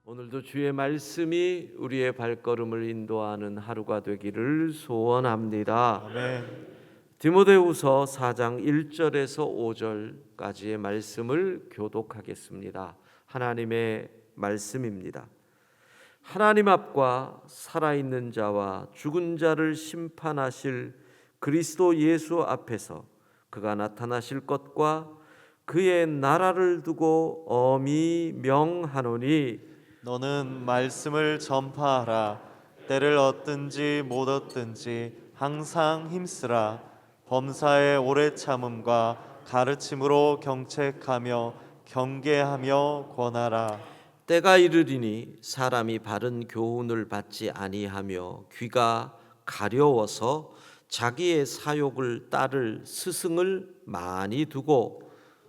오늘도 주의 말씀이 우리의 발걸음을 인도하는 하루가 되기를 소원합니다. 아멘. 디모데후서 4장 1절에서 5절까지의 말씀을 교독하겠습니다. 하나님의 말씀입니다. 하나님 앞과 살아있는 자와 죽은 자를 심판하실 그리스도 예수 앞에서 그가 나타나실 것과 그의 나라를 두고 엄히 명하노니 너는 말씀을 전파하라. 때를 얻든지 못 얻든지 항상 힘쓰라. 범사의 오래 참음과 가르침으로 경책하며 경계하며 권하라. 때가 이르리니 사람이 바른 교훈을 받지 아니하며 귀가 가려워서 자기의 사욕을 따를 스승을 많이 두고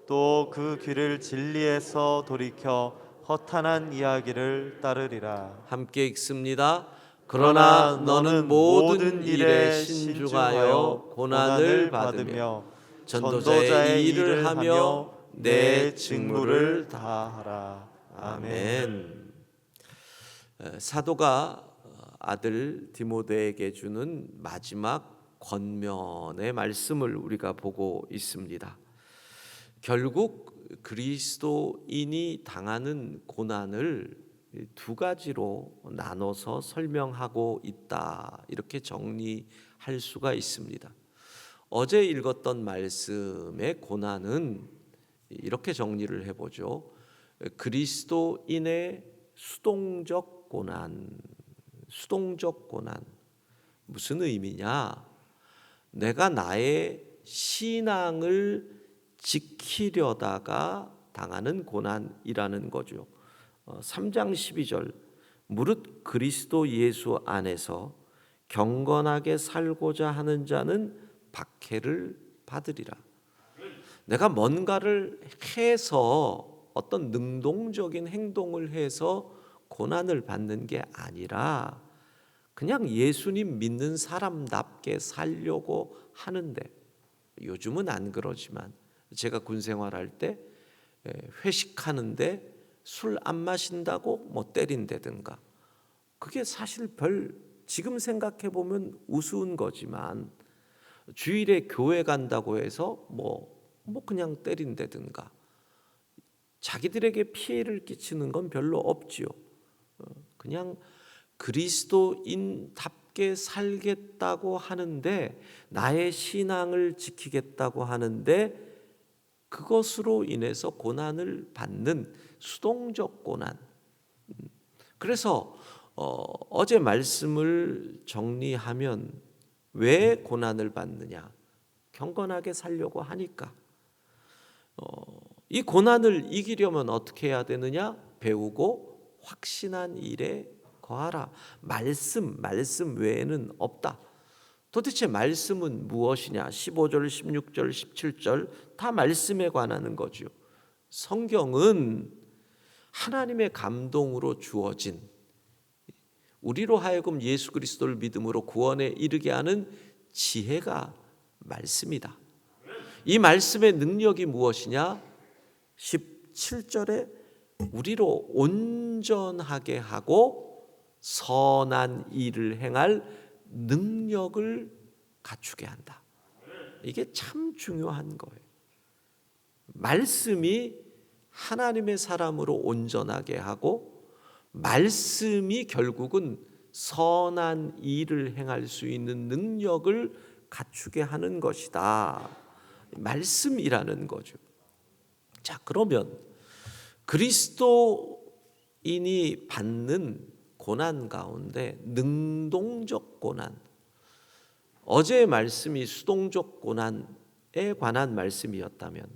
또 그 귀를 진리에서 돌이켜 허탄한 이야기를 따르리라. 함께 읽습니다. 그러나 너는 모든 일에 신중하여 고난을 받으며 전도자의 일을 하며 내 직무를 다하라. 아멘. 사도가 아들 디모데에게 주는 마지막 권면의 말씀을 우리가 보고 있습니다. 결국 그리스도인이 당하는 고난을 두 가지로 나눠서 설명하고 있다, 이렇게 정리할 수가 있습니다. 어제 읽었던 말씀의 고난은 이렇게 정리를 해보죠. 그리스도인의 수동적 고난. 수동적 고난 무슨 의미냐? 내가 나의 신앙을 지키려다가 당하는 고난이라는 거죠. 3장 12절 무릇 그리스도 예수 안에서 경건하게 살고자 하는 자는 박해를 받으리라. 내가 뭔가를 해서 어떤 능동적인 행동을 해서 고난을 받는 게 아니라 그냥 예수님 믿는 사람답게 살려고 하는데, 요즘은 안 그러지만 제가 군 생활할 때 회식하는데 술 안 마신다고 뭐 때린다든가, 그게 사실 지금 생각해 보면 우스운 거지만 주일에 교회 간다고 해서 뭐 그냥 때린다든가 자기들에게 피해를 끼치는 건 별로 없지요. 그냥 그리스도인답게 살겠다고 하는데, 나의 신앙을 지키겠다고 하는데 그것으로 인해서 고난을 받는 수동적 고난. 그래서 어제 말씀을 정리하면 왜 고난을 받느냐? 경건하게 살려고 하니까. 이 고난을 이기려면 어떻게 해야 되느냐? 배우고 확신한 일에 거하라. 말씀 외에는 없다. 도대체 말씀은 무엇이냐? 15절, 16절, 17절 다 말씀에 관하는 거죠. 성경은 하나님의 감동으로 주어진, 우리로 하여금 예수 그리스도를 믿음으로 구원에 이르게 하는 지혜가 말씀이다. 이 말씀의 능력이 무엇이냐? 17절에 우리로 온전하게 하고 선한 일을 행할 능력을 갖추게 한다. 이게 참 중요한 거예요. 말씀이 하나님의 사람으로 온전하게 하고, 말씀이 결국은 선한 일을 행할 수 있는 능력을 갖추게 하는 것이다. 말씀이라는 거죠. 자, 그러면 그리스도인이 받는 고난 가운데 능동적 고난, 어제의 말씀이 수동적 고난에 관한 말씀이었다면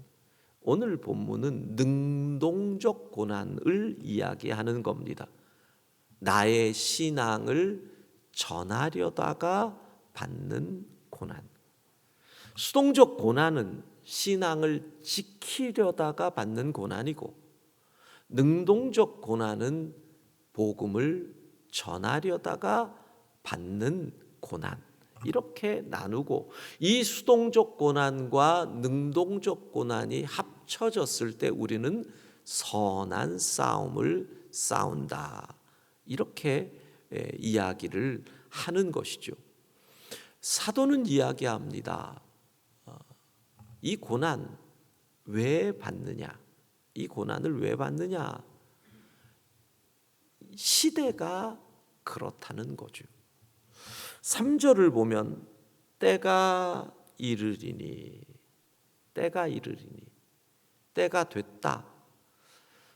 오늘 본문은 능동적 고난을 이야기하는 겁니다. 나의 신앙을 전하려다가 받는 고난. 수동적 고난은 신앙을 지키려다가 받는 고난이고, 능동적 고난은 복음을 전하려다가 받는 고난, 이렇게 나누고, 이 수동적 고난과 능동적 고난이 합쳐졌을 때 우리는 선한 싸움을 쌓은다. 이렇게 이야기를 하는 것이죠. 사도는 이야기합니다. 이 고난 왜 받느냐? 이 고난을 왜 받느냐? 시대가 그렇다는 거죠. 3절을 보면 때가 이르리니 때가 됐다.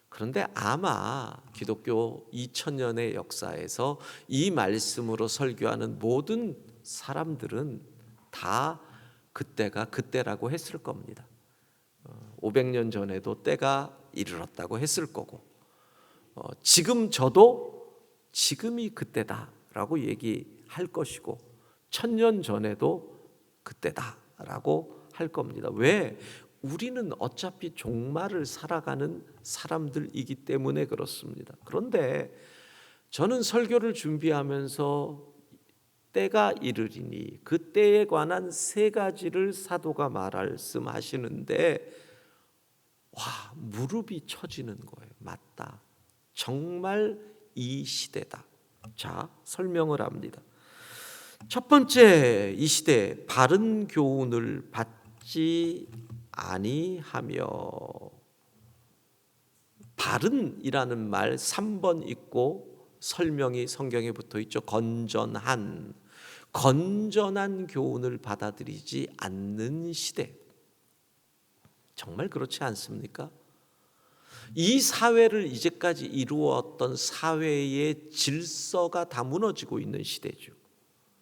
그런데 아마 기독교 2000년의 역사에서 이 말씀으로 설교하는 모든 사람들은 다 그때가 그때라고 했을 겁니다. 500년 전에도 때가 이르렀다고 했을 거고, 지금 저도 지금이 그때다라고 얘기할 것이고, 1000년 전에도 그때다라고 할 겁니다. 왜? 우리는 어차피 종말을 살아가는 사람들이기 때문에 그렇습니다. 그런데 저는 설교를 준비하면서 때가 이르리니 그 때에 관한 세 가지를 사도가 말씀하시는데 와, 무릎이 쳐지는 거예요. 맞다. 정말 이 시대다. 자, 설명을 합니다. 첫 번째, 이 시대 바른 교훈을 받지 아니하며, 바른이라는 말 3번 있고 설명이 성경에 붙어 있죠. 건전한 교훈을 받아들이지 않는 시대. 정말 그렇지 않습니까? 이 사회를 이제까지 이루었던 사회의 질서가 다 무너지고 있는 시대죠.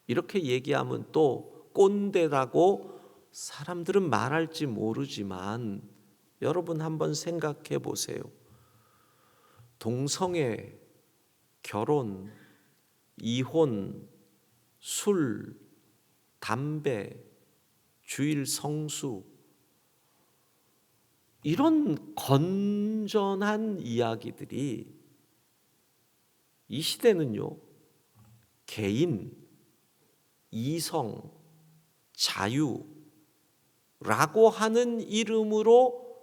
이렇게 얘기하면 또 꼰대라고 사람들은 말할지 모르지만 여러분 한번 생각해 보세요. 동성애, 결혼, 이혼, 술, 담배, 주일 성수, 이런 건전한 이야기들이 이 시대는요, 개인, 이성, 자유라고 하는 이름으로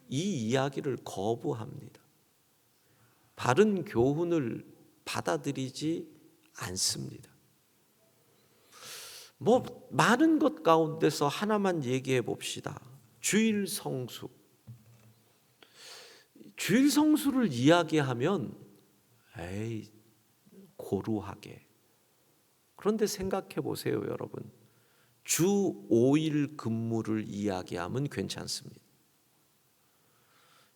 이 이야기를 거부합니다. 바른 교훈을 받아들이지 않습니다. 많은 것 가운데서 하나만 얘기해 봅시다. 주일 성수. 주일 성수를 이야기하면 고루하게. 그런데 생각해 보세요, 여러분. 주 5일 근무를 이야기하면 괜찮습니다.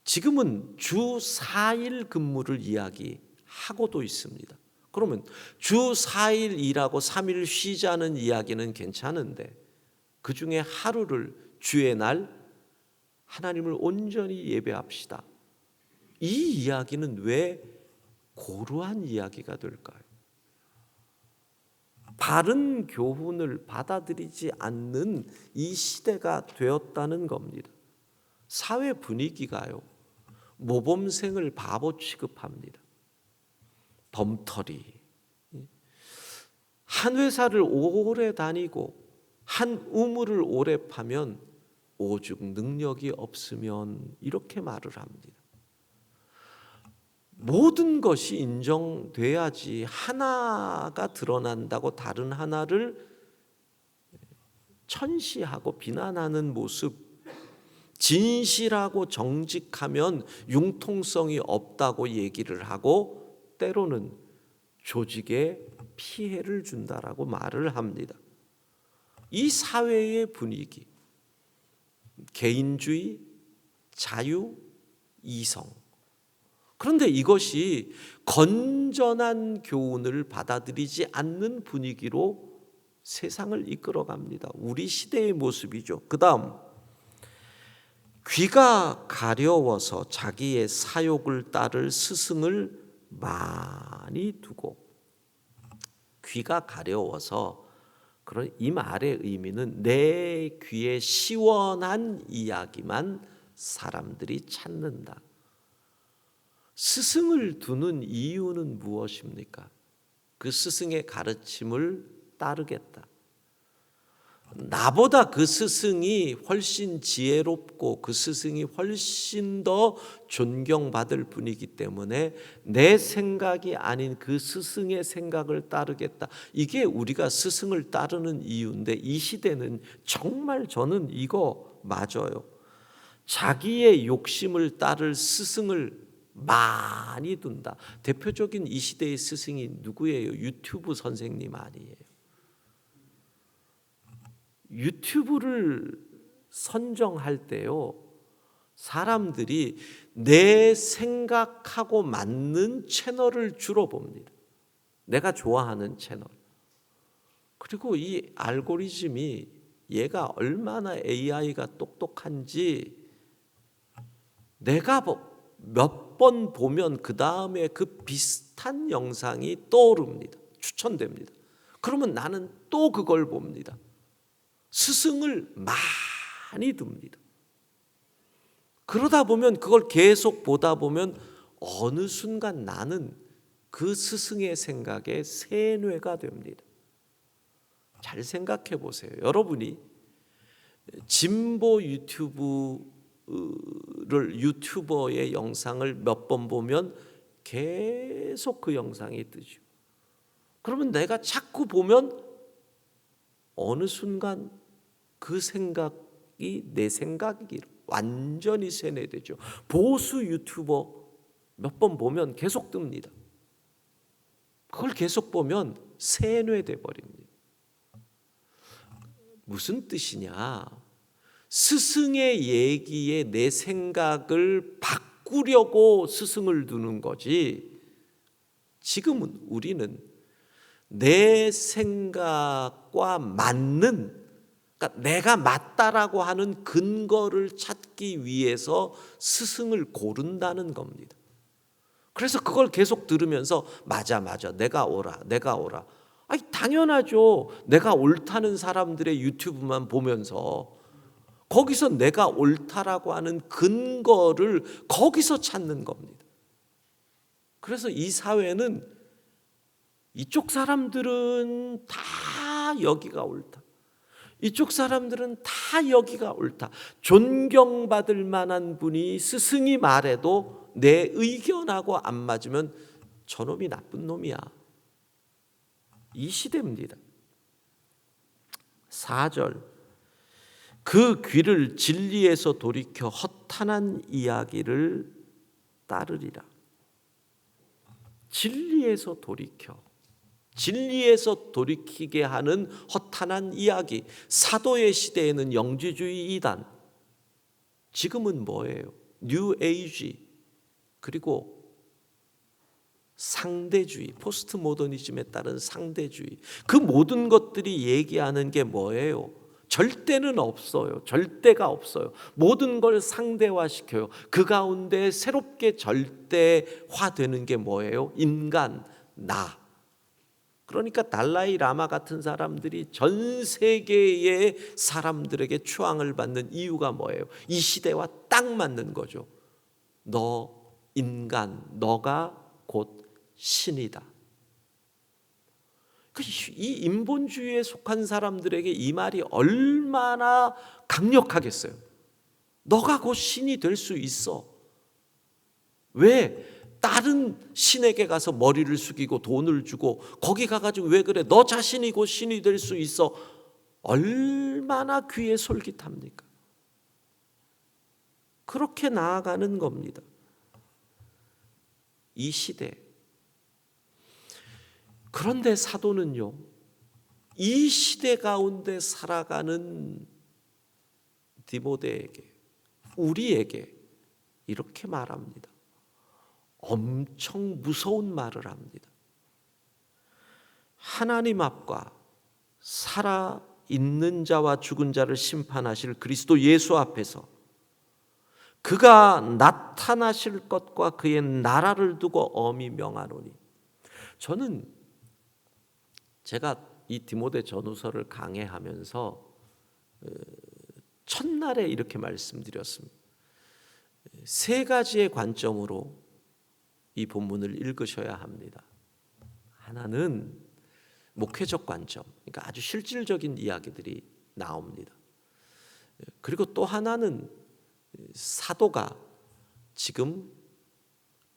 지금은 주 4일 근무를 이야기하고도 있습니다. 그러면 주 4일 일하고 3일 쉬자는 이야기는 괜찮은데 그 중에 하루를 주의 날 하나님을 온전히 예배합시다. 이 이야기는 왜 고루한 이야기가 될까요? 바른 교훈을 받아들이지 않는 이 시대가 되었다는 겁니다. 사회 분위기가요, 모범생을 바보 취급합니다. 덤터리. 한 회사를 오래 다니고 한 우물을 오래 파면 오죽 능력이 없으면 이렇게 말을 합니다. 모든 것이 인정돼야지 하나가 드러난다고 다른 하나를 천시하고 비난하는 모습, 진실하고 정직하면 융통성이 없다고 얘기를 하고 때로는 조직에 피해를 준다라고 말을 합니다. 이 사회의 분위기, 개인주의, 자유, 이성. 그런데 이것이 건전한 교훈을 받아들이지 않는 분위기로 세상을 이끌어갑니다. 우리 시대의 모습이죠. 그 다음, 귀가 가려워서 자기의 사욕을 따를 스승을 많이 두고, 귀가 가려워서, 그런 이 말의 의미는 내 귀에 시원한 이야기만 사람들이 찾는다. 스승을 두는 이유는 무엇입니까? 그 스승의 가르침을 따르겠다. 나보다 그 스승이 훨씬 지혜롭고 그 스승이 훨씬 더 존경받을 분이기 때문에 내 생각이 아닌 그 스승의 생각을 따르겠다. 이게 우리가 스승을 따르는 이유인데, 이 시대는 정말 저는 이거 맞아요. 자기의 욕심을 따를 스승을 많이 둔다. 대표적인 이 시대의 스승이 누구예요? 유튜브 선생님 아니에요. 유튜브를 선정할 때요, 사람들이 내 생각하고 맞는 채널을 주로 봅니다. 내가 좋아하는 채널. 그리고 이 알고리즘이 얘가 얼마나 AI가 똑똑한지 내가 몇 번 보면 그 다음에 그 비슷한 영상이 떠오릅니다. 추천됩니다. 그러면 나는 또 그걸 봅니다. 스승을 많이 둡니다. 그러다 보면 그걸 계속 보다 보면 어느 순간 나는 그 스승의 생각에 세뇌가 됩니다. 잘 생각해 보세요. 여러분이 진보 유튜버의 영상을 몇 번 보면 계속 그 영상이 뜨죠. 그러면 내가 자꾸 보면 어느 순간 그 생각이 내 생각이 완전히 세뇌되죠. 보수 유튜버 몇 번 보면 계속 뜹니다. 그걸 계속 보면 세뇌돼 버립니다. 무슨 뜻이냐? 스승의 얘기에 내 생각을 바꾸려고 스승을 두는 거지, 지금은 우리는 내 생각과 맞는, 그러니까 내가 맞다라고 하는 근거를 찾기 위해서 스승을 고른다는 겁니다. 그래서 그걸 계속 들으면서 맞아 내가 옳아. 아니 당연하죠. 내가 옳다는 사람들의 유튜브만 보면서 거기서 내가 옳다라고 하는 근거를 거기서 찾는 겁니다. 그래서 이 사회는 이쪽 사람들은 다 여기가 옳다, 이쪽 사람들은 다 여기가 옳다. 존경받을 만한 분이 스승이 말해도 내 의견하고 안 맞으면 저놈이 나쁜 놈이야. 이 시대입니다. 4절, 그 귀를 진리에서 돌이켜 허탄한 이야기를 따르리라. 진리에서 돌이키게 하는 허탄한 이야기. 사도의 시대에는 영지주의 이단, 지금은 뭐예요? 뉴 에이지, 그리고 상대주의, 포스트 모더니즘에 따른 상대주의. 그 모든 것들이 얘기하는 게 뭐예요? 절대는 없어요. 절대가 없어요. 모든 걸 상대화시켜요. 그 가운데 새롭게 절대화되는 게 뭐예요? 인간, 나. 그러니까 달라이 라마 같은 사람들이 전 세계의 사람들에게 추앙을 받는 이유가 뭐예요? 이 시대와 딱 맞는 거죠. 너 인간, 너가 곧 신이다. 이 인본주의에 속한 사람들에게 이 말이 얼마나 강력하겠어요. 너가 곧 신이 될 수 있어. 왜? 다른 신에게 가서 머리를 숙이고 돈을 주고 거기 가가지고 왜 그래? 너 자신이 곧 신이 될 수 있어. 얼마나 귀에 솔깃합니까? 그렇게 나아가는 겁니다. 이 시대. 그런데 사도는요, 이 시대 가운데 살아가는 디모데에게, 우리에게 이렇게 말합니다. 엄청 무서운 말을 합니다. 하나님 앞과 살아있는 자와 죽은 자를 심판하실 그리스도 예수 앞에서 그가 나타나실 것과 그의 나라를 두고 엄히 명하노니. 저는 제가 이 디모데 전후서를 강해하면서 첫날에 이렇게 말씀드렸습니다. 세 가지의 관점으로 이 본문을 읽으셔야 합니다. 하나는 목회적 관점, 그러니까 아주 실질적인 이야기들이 나옵니다. 그리고 또 하나는 사도가 지금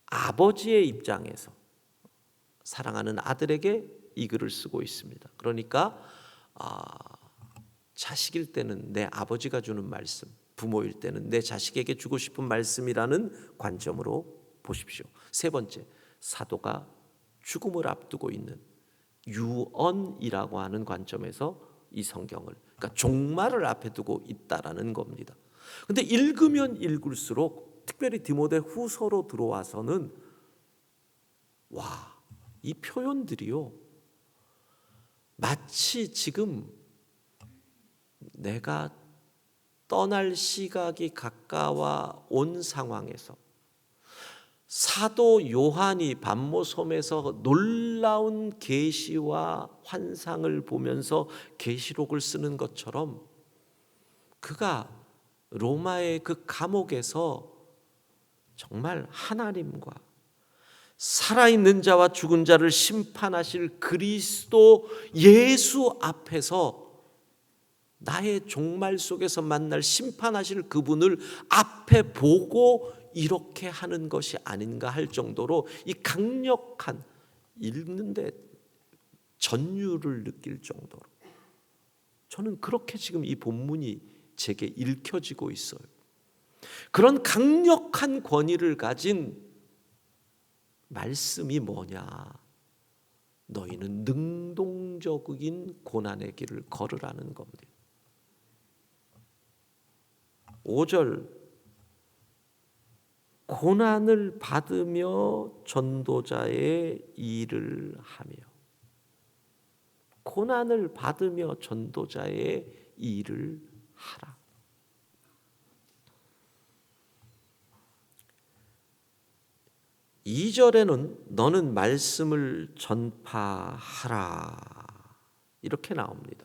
아버지의 입장에서 사랑하는 아들에게 이 글을 쓰고 있습니다. 그러니까 자식일 때는 내 아버지가 주는 말씀, 부모일 때는 내 자식에게 주고 싶은 말씀이라는 관점으로 보십시오. 세 번째, 사도가 죽음을 앞두고 있는 유언이라고 하는 관점에서 이 성경을, 그러니까 종말을 앞에 두고 있다라는 겁니다. 근데 읽으면 읽을수록 특별히 디모데 후서로 들어와서는 이 표현들이요, 마치 지금 내가 떠날 시각이 가까워 온 상황에서 사도 요한이 반모섬에서 놀라운 계시와 환상을 보면서 계시록을 쓰는 것처럼 그가 로마의 그 감옥에서 정말 하나님과 살아있는 자와 죽은 자를 심판하실 그리스도 예수 앞에서 나의 종말 속에서 만날 심판하실 그분을 앞에 보고 이렇게 하는 것이 아닌가 할 정도로 이 강력한, 읽는데 전율을 느낄 정도로 저는 그렇게 지금 이 본문이 제게 읽혀지고 있어요. 그런 강력한 권위를 가진 말씀이 뭐냐? 너희는 능동적인 고난의 길을 걸으라는 겁니다. 5절, 고난을 받으며 전도자의 일을 하며, 고난을 받으며 전도자의 일을 하라. 이 절에는 너는 말씀을 전파하라 이렇게 나옵니다.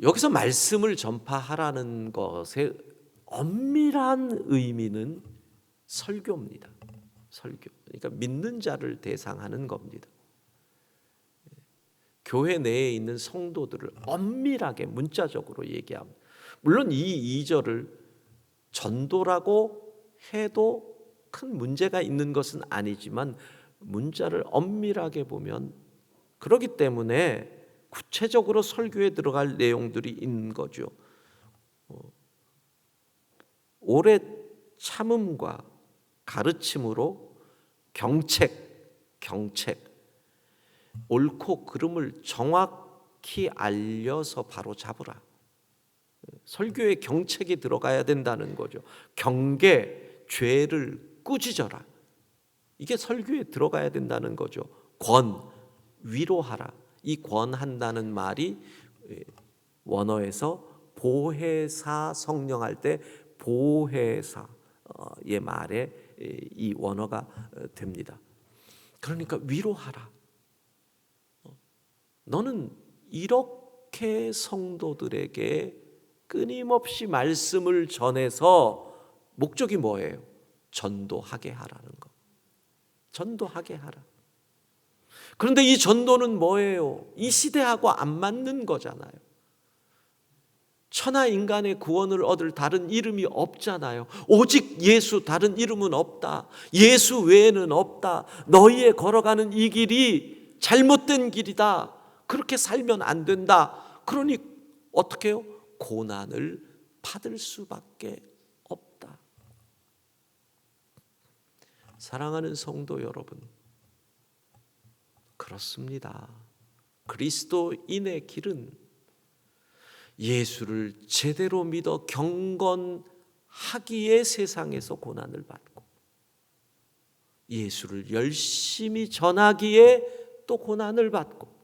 여기서 말씀을 전파하라는 것의 엄밀한 의미는 설교입니다. 설교. 그러니까 믿는 자를 대상하는 겁니다. 교회 내에 있는 성도들을 엄밀하게 문자적으로 얘기합니다. 물론 이 2절을 전도라고 해도 큰 문제가 있는 것은 아니지만 문자를 엄밀하게 보면 그렇기 때문에 구체적으로 설교에 들어갈 내용들이 있는 거죠. 오래 참음과 가르침으로 경책, 옳고 그름을 정확히 알려서 바로 잡으라. 설교에 경책이 들어가야 된다는 거죠. 경계, 죄를 꾸짖어라. 이게 설교에 들어가야 된다는 거죠. 위로하라. 이 권한다는 말이 원어에서 보혜사 성령할 때 보혜사의 말에 이 원어가 됩니다. 그러니까 위로하라. 너는 이렇게 성도들에게 끊임없이 말씀을 전해서 목적이 뭐예요? 전도하게 하라는 거. 전도하게 하라. 그런데 이 전도는 뭐예요? 이 시대하고 안 맞는 거잖아요. 천하 인간의 구원을 얻을 다른 이름이 없잖아요. 오직 예수, 다른 이름은 없다. 예수 외에는 없다. 너희의 걸어가는 이 길이 잘못된 길이다. 그렇게 살면 안 된다. 그러니 어떻게 해요? 고난을 받을 수밖에 없다. 사랑하는 성도 여러분, 그렇습니다. 그리스도인의 길은 예수를 제대로 믿어 경건하기에 세상에서 고난을 받고, 예수를 열심히 전하기에 또 고난을 받고,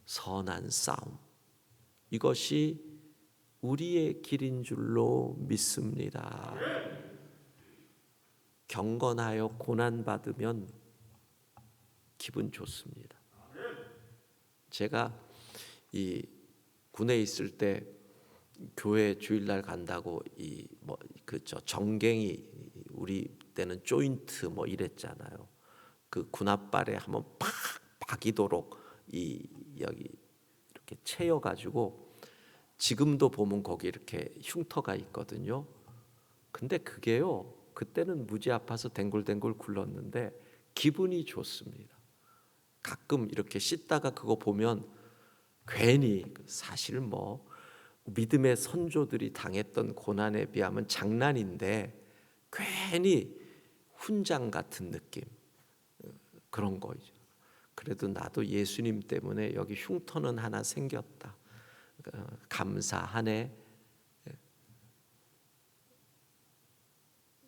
선한 싸움, 이것이 우리의 길인 줄로 믿습니다. 경건하여 고난받으면 기분 좋습니다. 제가 이 군에 있을 때 교회 주일날 간다고 정갱이, 우리 때는 조인트 이랬잖아요. 그 군 앞발에 한번 팍 박이도록 여기 이렇게 이렇게 채여 가지고 지금도 보면 거기 이렇게 흉터가 있거든요. 근데 그게요, 그때는 무지 아파서 댕굴댕굴 굴렀는데 기분이 좋습니다. 가끔 이렇게 씻다가 그거 보면 괜히, 사실 뭐 믿음의 선조들이 당했던 고난에 비하면 장난인데 괜히 훈장 같은 느낌, 그런 거죠. 그래도 나도 예수님 때문에 여기 흉터는 하나 생겼다, 감사하네.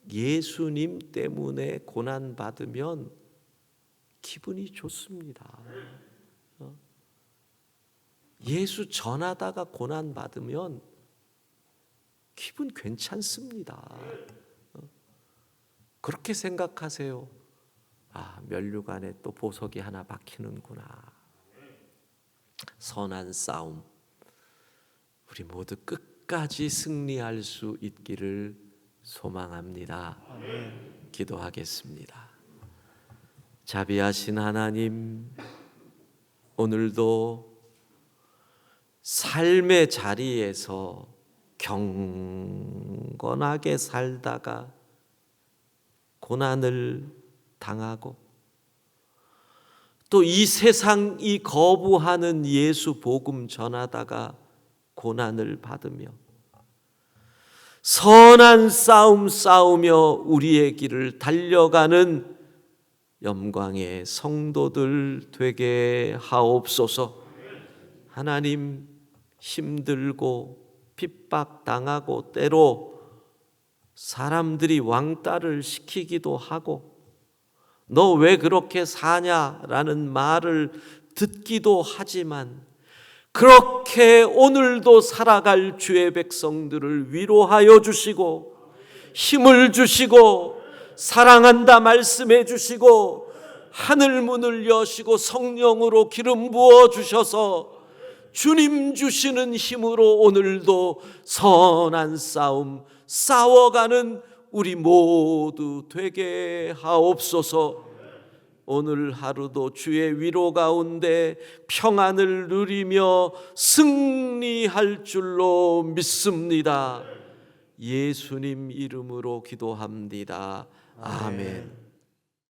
예수님 때문에 고난 받으면 기분이 좋습니다. 예수 전하다가 고난 받으면 기분 괜찮습니다. 그렇게 생각하세요. 아, 면류관에 또 보석이 하나 박히는구나. 선한 싸움, 우리 모두 끝까지 승리할 수 있기를 소망합니다. 기도하겠습니다. 자비하신 하나님, 오늘도 삶의 자리에서 경건하게 살다가 고난을 당하고 또 이 세상이 거부하는 예수 복음 전하다가 고난을 받으며 선한 싸움 싸우며 우리의 길을 달려가는 영광의 성도들 되게 하옵소서. 하나님, 힘들고 핍박당하고 때로 사람들이 왕따를 시키기도 하고 너 왜 그렇게 사냐라는 말을 듣기도 하지만 그렇게 오늘도 살아갈 주의 백성들을 위로하여 주시고 힘을 주시고 사랑한다 말씀해 주시고 하늘 문을 여시고 성령으로 기름 부어 주셔서 주님 주시는 힘으로 오늘도 선한 싸움 싸워가는 우리 모두 되게 하옵소서. 오늘 하루도 주의 위로 가운데 평안을 누리며 승리할 줄로 믿습니다. 예수님 이름으로 기도합니다. 아멘.